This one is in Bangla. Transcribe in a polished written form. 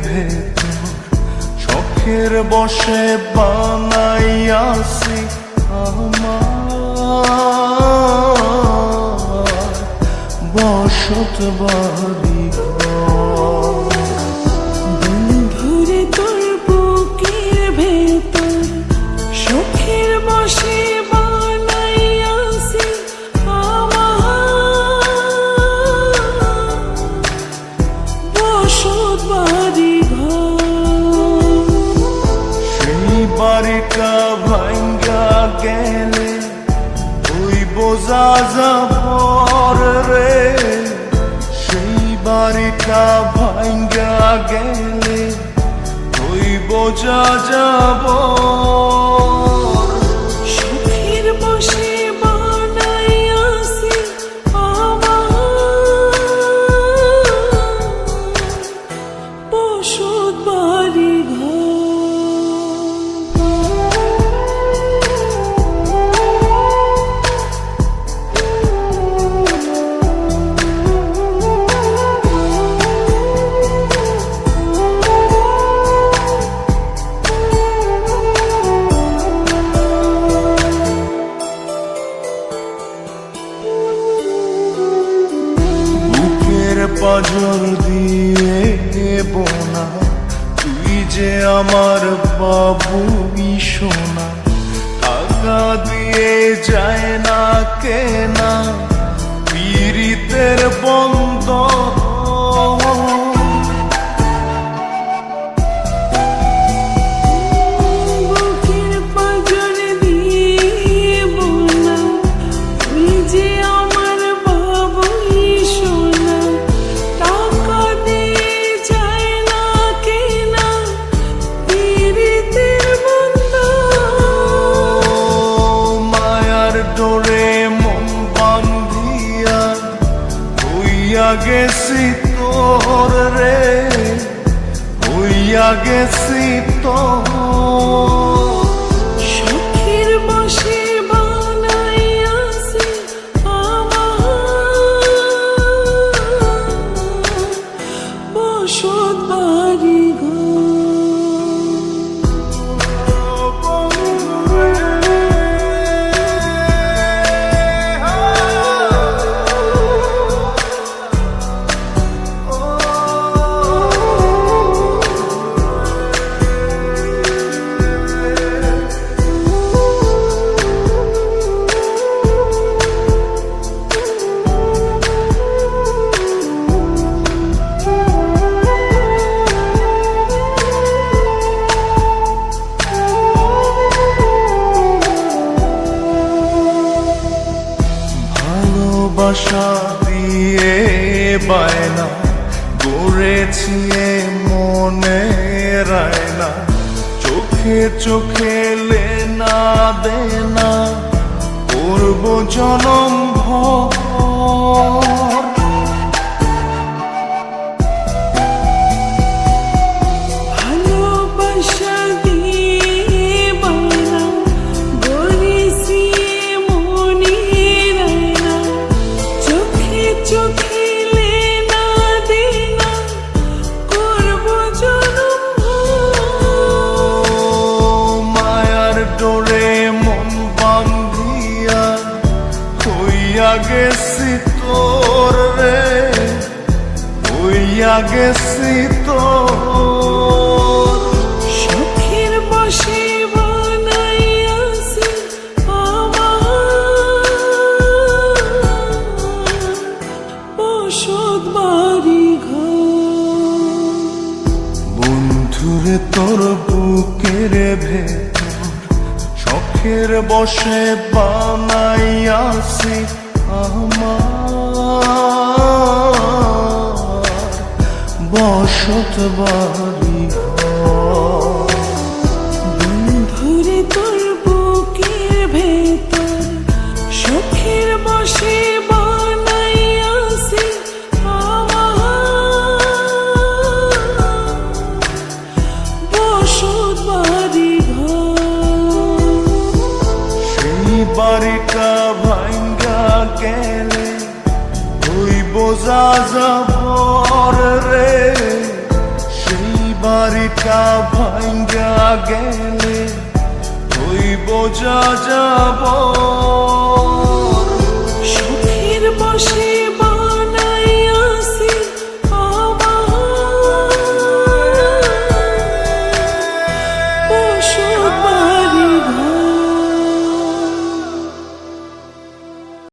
ভেতর শখের বসে বানাইয়াছি আমার বসত বাড়ি ঘর। বন্ধুরে তোর বুকের ভেতর শখের বসে বানাইয়াছি আমার বসত বাড়ি ঘর। সেই বাড়িটা ভাঙ্গা গেলে ওই বোঝা যাবর রে, সেই বাড়িটা ভাঙ্গা গেলে ওই বোঝা যাবর। শখের বসে বানাইয়াছি আমার বসত বাড়ি ঘর। পাজর দিয়ে বোনা তুই যে আমার বাবুই সোনা, টাকা দিয়ে যায় না কেনা পীড়িতের বন্ধ। গেছি তোর রে, হইয়া গেছি তোর। শখের বসে বানাইয়াছি আমার বসত বাড়ি ঘর। ভালোবাসা দিয়ে বায়না গড়েছি মনে রায়না, চোখে চোখে লেনা দেনা করব জনম ভর। ভালোবাসা দিয়ে বায়না গড়েছি মনে রায়না, চোখে চোখে লেনা দেনা করব জনম ভর। মায়ার ডোরে মন বান্ধিয়া হইয়া গেছি তোর রে, হইয়া গেছি তোর। শখের বসে বানাইয়াছি আমার বসত বাড়ি ঘর। বন্ধুরে তোর বুকের ভেতর শখের বসে বানাইয়াছি আমার বসত বাড়ি ঘর। বন্ধুরে তোর বুকের ভেতর শখের বসে বানাইয়াছি আমার বসত বাড়ি ঘর। সেই বাড়িটা ভাঙ্গা গেলে ওই বোঝা যাবর রে, সেই বাড়িটা ভাঙ্গা গেলে হইব যা যাব সুখের বসে